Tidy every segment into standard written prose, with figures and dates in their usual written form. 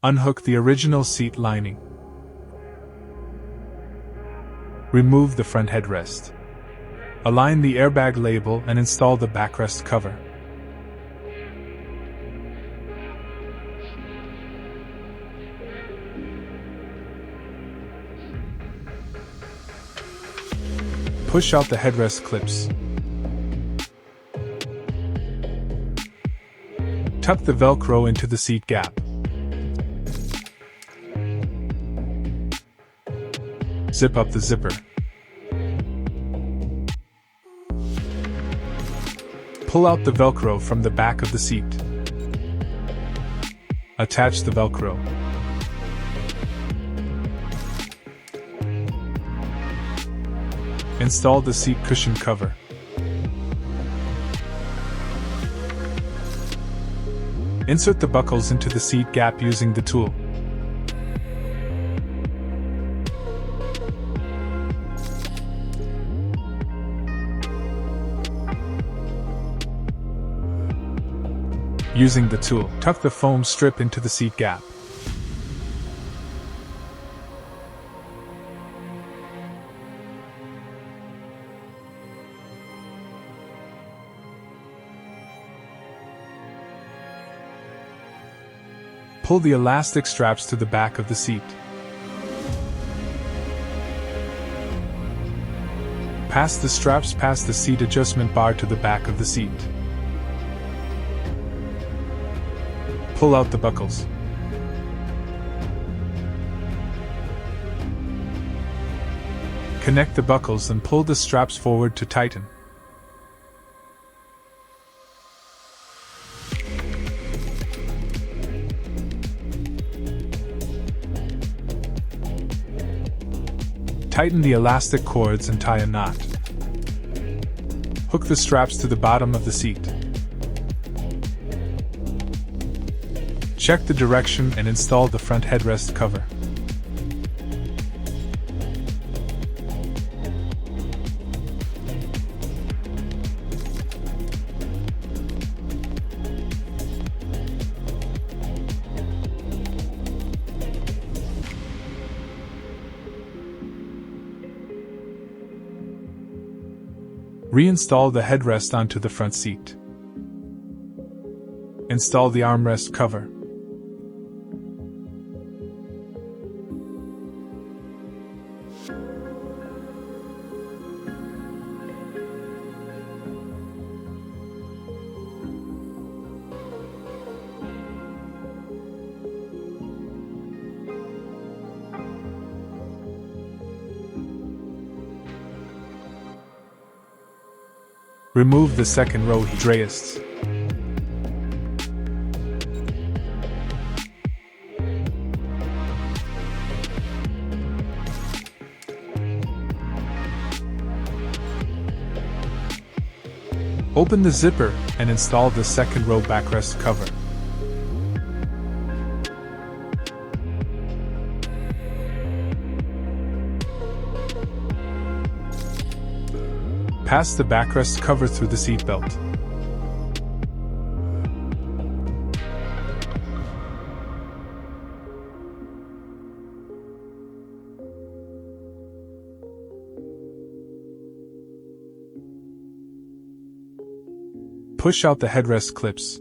Unhook the original seat lining. Remove the front headrest. Align the airbag label and install the backrest cover. Push out the headrest clips. Tuck the Velcro into the seat gap. Zip up the zipper. Pull out the Velcro from the back of the seat. Attach the Velcro. Install the seat cushion cover. Insert the buckles into the seat gap using the tool. Using the tool, tuck the foam strip into the seat gap. Pull the elastic straps to the back of the seat. Pass the straps past the seat adjustment bar to the back of the seat. Pull out the buckles. Connect the buckles and pull the straps forward to tighten. Tighten the elastic cords and tie a knot. Hook the straps to the bottom of the seat. Check the direction and install the front headrest cover. Reinstall the headrest onto the front seat. Install the armrest cover. Remove the second row headrests. Open the zipper and install the second row backrest cover. Pass the backrest cover through the seat belt. Push out the headrest clips.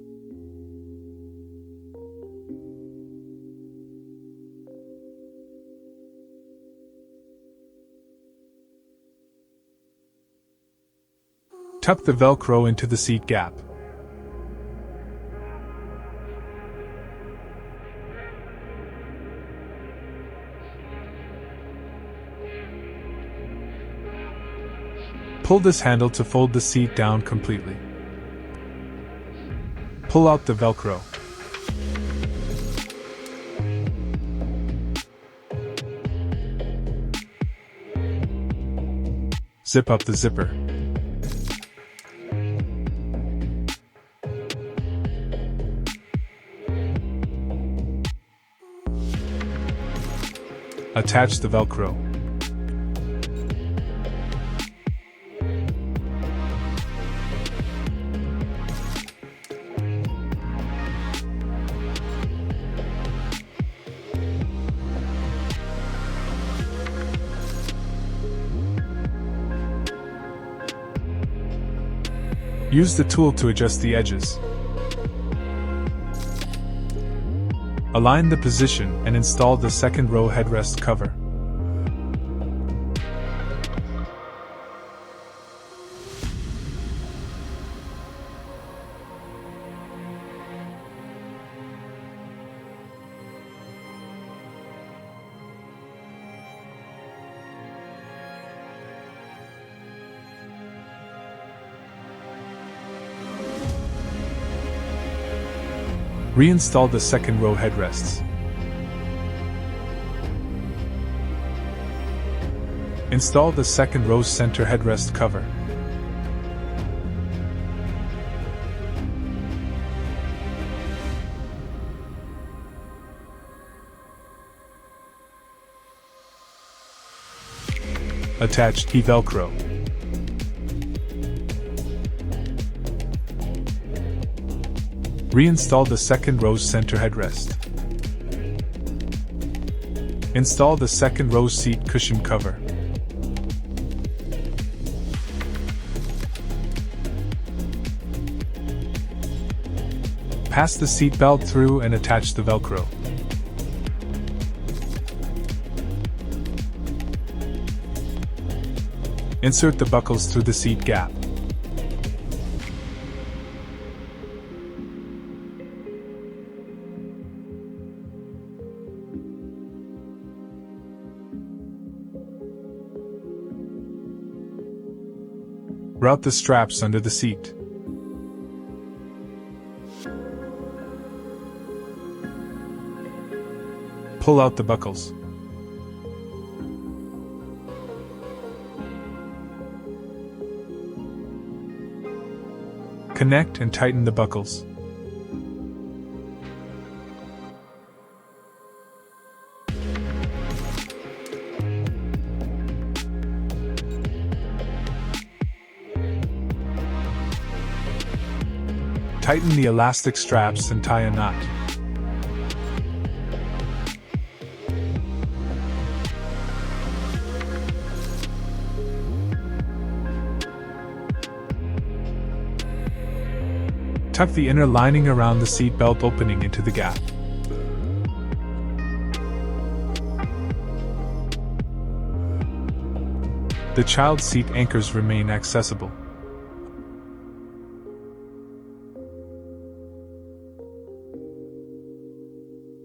Tuck the Velcro into the seat gap. Pull this handle to fold the seat down completely. Pull out the Velcro. Zip up the zipper. Attach the Velcro. Use the tool to adjust the edges. Align the position and install the second row headrest cover. Reinstall the second row headrests. Install the second row's center headrest cover. Attach key Velcro. Reinstall the second row's center headrest. Install the second row's seat cushion cover. Pass the seat belt through and attach the Velcro. Insert the buckles through the seat gap. Route the straps under the seat. Pull out the buckles. Connect and tighten the buckles. Tighten the elastic straps and tie a knot. Tuck the inner lining around the seat belt opening into the gap. The child seat anchors remain accessible.